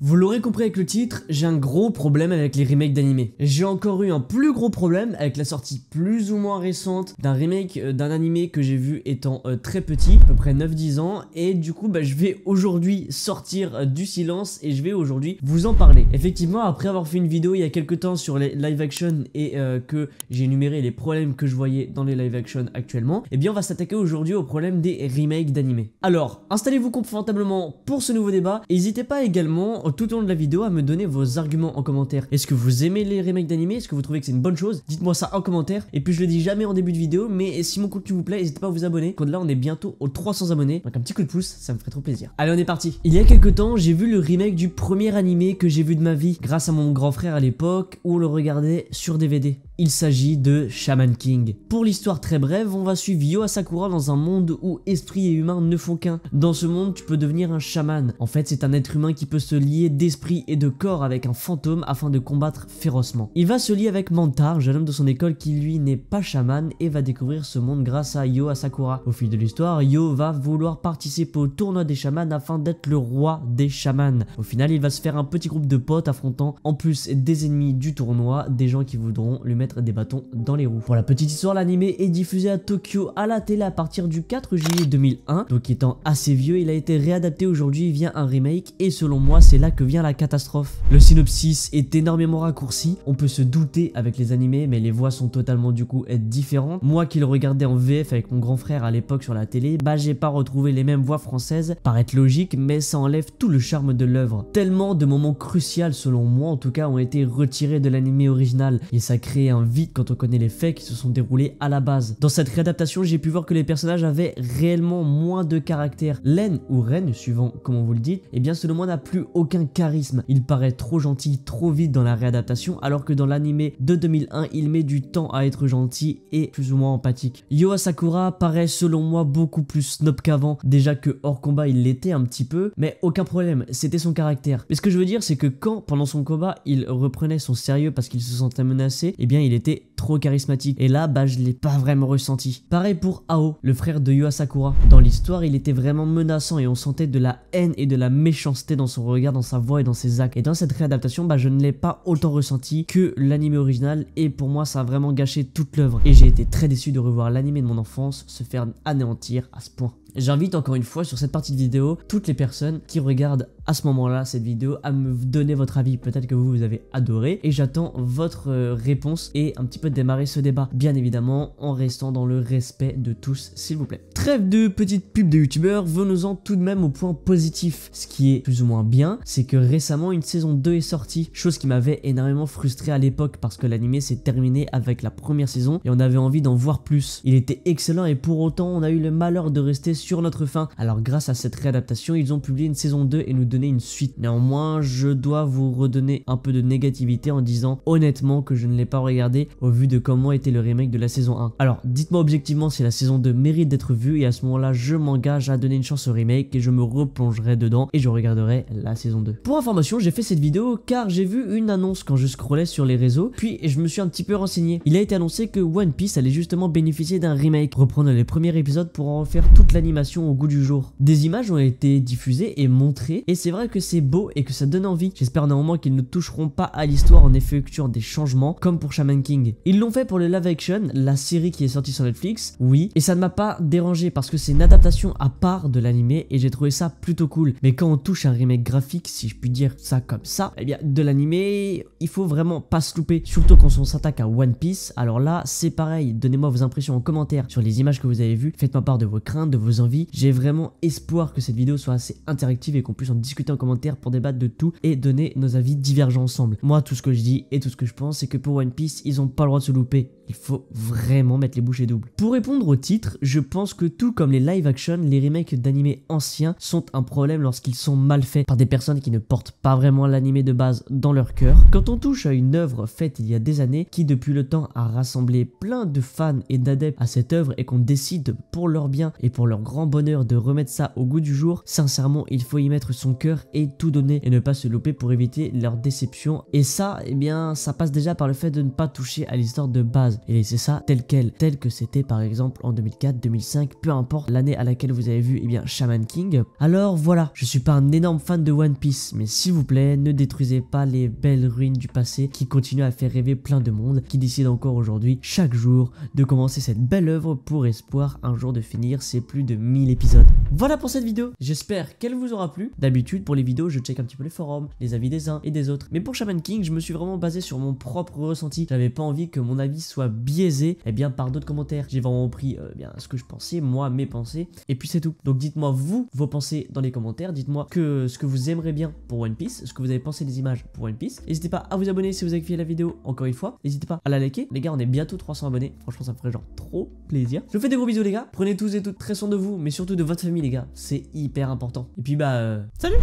Vous l'aurez compris avec le titre, j'ai un gros problème avec les remakes d'animés. J'ai encore eu un plus gros problème avec la sortie plus ou moins récente d'un remake d'un animé que j'ai vu étant très petit, à peu près 9-10 ans, et du coup je vais aujourd'hui sortir du silence et je vais aujourd'hui vous en parler. Effectivement, après avoir fait une vidéo il y a quelques temps sur les live action et que j'ai énuméré les problèmes que je voyais dans les live action actuellement, et bien on va s'attaquer aujourd'hui au problème des remakes d'animés. Alors, installez-vous confortablement pour ce nouveau débat, et n'hésitez pas également tout au long de la vidéo à me donner vos arguments en commentaire. Est-ce que vous aimez les remakes d'animés? Est-ce que vous trouvez que c'est une bonne chose? Dites-moi ça en commentaire. Et puis je le dis jamais en début de vidéo, mais si mon contenu vous plaît, n'hésitez pas à vous abonner. Quand là on est bientôt aux 300 abonnés, donc un petit coup de pouce, ça me ferait trop plaisir. Allez, on est parti. Il y a quelques temps, j'ai vu le remake du premier animé que j'ai vu de ma vie, grâce à mon grand frère à l'époque, où on le regardait sur DVD. Il s'agit de Shaman King. Pour l'histoire très brève, on va suivre Yo Asakura dans un monde où esprit et humain ne font qu'un. Dans ce monde, tu peux devenir un chaman. En fait, c'est un être humain qui peut se lier d'esprit et de corps avec un fantôme afin de combattre férocement. Il va se lier avec Mantar, jeune homme de son école qui lui n'est pas chaman, et va découvrir ce monde grâce à Yo Asakura. Au fil de l'histoire, Yo va vouloir participer au tournoi des chamans afin d'être le roi des chamans. Au final, il va se faire un petit groupe de potes affrontant, en plus des ennemis du tournoi, des gens qui voudront lui mettre des bâtons dans les roues. Pour la petite histoire, l'animé est diffusé à Tokyo à la télé à partir du 4 juillet 2001, donc étant assez vieux, il a été réadapté aujourd'hui via un remake, et selon moi c'est là que vient la catastrophe. Le synopsis est énormément raccourci, on peut se douter avec les animés, mais les voix sont totalement du coup différentes. Moi qui le regardais en VF avec mon grand frère à l'époque sur la télé, j'ai pas retrouvé les mêmes voix françaises, paraît logique, mais ça enlève tout le charme de l'œuvre. Tellement de moments cruciaux selon moi en tout cas ont été retirés de l'animé original, et ça crée un vide quand on connaît les faits qui se sont déroulés à la base. Dans cette réadaptation, j'ai pu voir que les personnages avaient réellement moins de caractère. Len ou Ren, suivant comment vous le dites, eh bien selon moi n'a plus aucun charisme. Il paraît trop gentil, trop vite dans la réadaptation, alors que dans l'animé de 2001, il met du temps à être gentil et plus ou moins empathique. Yo Asakura paraît selon moi beaucoup plus snob qu'avant, déjà que hors combat il l'était un petit peu, mais aucun problème, c'était son caractère. Mais ce que je veux dire, c'est que quand, pendant son combat, il reprenait son sérieux parce qu'il se sentait menacé, eh bien il était trop charismatique, et là je l'ai pas vraiment ressenti. Pareil pour Ao, le frère de Yo Asakura. Dans l'histoire, il était vraiment menaçant et on sentait de la haine et de la méchanceté dans son regard, dans sa voix et dans ses actes. Et dans cette réadaptation, je ne l'ai pas autant ressenti que l'anime original, et pour moi ça a vraiment gâché toute l'œuvre, et j'ai été très déçu de revoir l'anime de mon enfance se faire anéantir à ce point. J'invite encore une fois sur cette partie de vidéo toutes les personnes qui regardent à ce moment-là cette vidéo à me donner votre avis. Peut-être que vous avez adoré, et j'attends votre réponse et un petit peu démarrer ce débat, bien évidemment en restant dans le respect de tous s'il vous plaît. Trêve de petites pubs de youtubeurs, venons-en tout de même au point positif. Ce qui est plus ou moins bien, c'est que récemment une saison 2 est sortie, chose qui m'avait énormément frustré à l'époque parce que l'animé s'est terminé avec la première saison et on avait envie d'en voir plus. Il était excellent et pour autant on a eu le malheur de rester sur notre faim. Alors grâce à cette réadaptation, ils ont publié une saison 2 et nous donné une suite. Néanmoins, je dois vous redonner un peu de négativité en disant honnêtement que je ne l'ai pas regardé au vu de comment était le remake de la saison 1. Alors dites-moi objectivement si la saison 2 mérite d'être vue, et à ce moment-là je m'engage à donner une chance au remake et je me replongerai dedans et je regarderai la saison 2. Pour information, j'ai fait cette vidéo car j'ai vu une annonce quand je scrollais sur les réseaux, puis je me suis un petit peu renseigné. Il a été annoncé que One Piece allait justement bénéficier d'un remake, reprendre les premiers épisodes pour en refaire toute l'animation au goût du jour. Des images ont été diffusées et montrées, et c'est vrai que c'est beau et que ça donne envie. J'espère néanmoins qu'ils ne toucheront pas à l'histoire en effectuant des changements comme pour Shaman King. Ils l'ont fait pour le live action, la série qui est sortie sur Netflix, oui, et ça ne m'a pas dérangé parce que c'est une adaptation à part de l'animé et j'ai trouvé ça plutôt cool. Mais quand on touche un remake graphique, si je puis dire ça comme ça, eh bien de l'animé, il faut vraiment pas se louper, surtout quand on s'attaque à One Piece. Alors là, c'est pareil, donnez-moi vos impressions en commentaire sur les images que vous avez vues, faites-moi part de vos craintes, de vos envies. J'ai vraiment espoir que cette vidéo soit assez interactive et qu'on puisse en discuter en commentaire pour débattre de tout et donner nos avis divergents ensemble. Moi, tout ce que je dis et tout ce que je pense, c'est que pour One Piece, ils ont pas le droit de se louper. Il faut vraiment mettre les bouchées doubles. Pour répondre au titre, je pense que tout comme les live action, les remakes d'animés anciens sont un problème lorsqu'ils sont mal faits par des personnes qui ne portent pas vraiment l'animé de base dans leur cœur. Quand on touche à une œuvre faite il y a des années, qui depuis le temps a rassemblé plein de fans et d'adeptes à cette œuvre, et qu'on décide pour leur bien et pour leur grand bonheur de remettre ça au goût du jour, sincèrement il faut y mettre son cœur et tout donner et ne pas se louper pour éviter leur déception. Et ça, eh bien, ça passe déjà par le fait de ne pas toucher à l'histoire de base et laisser ça tel quel, tel que c'était par exemple en 2004, 2005, peu importe l'année à laquelle vous avez vu, eh bien, Shaman King. Alors voilà, je suis pas un énorme fan de One Piece, mais s'il vous plaît, ne détruisez pas les belles ruines du passé qui continuent à faire rêver plein de monde, qui décident encore aujourd'hui, chaque jour, de commencer cette belle œuvre pour espoir un jour de finir ces plus de 1000 épisodes. Voilà pour cette vidéo, j'espère qu'elle vous aura plu. D'habitude, pour les vidéos, je check un petit peu les forums, les avis des uns et des autres. Mais pour Shaman King, je me suis vraiment basé sur mon propre ressenti. J'avais pas envie que mon avis soit biaisé par d'autres commentaires. J'ai vraiment pris ce que je pensais, moi, mes pensées, et puis c'est tout. Donc dites-moi vous, vos pensées dans les commentaires. Dites-moi ce que vous aimeriez bien pour One Piece, ce que vous avez pensé des images pour One Piece. N'hésitez pas à vous abonner si vous avez kiffé la vidéo, encore une fois. N'hésitez pas à la liker. Les gars, on est bientôt 300 abonnés. Franchement, ça me ferait genre trop plaisir. Je vous fais des gros bisous les gars. Prenez tous et toutes très soin de vous, mais surtout de votre famille les gars. C'est hyper important. Et puis salut!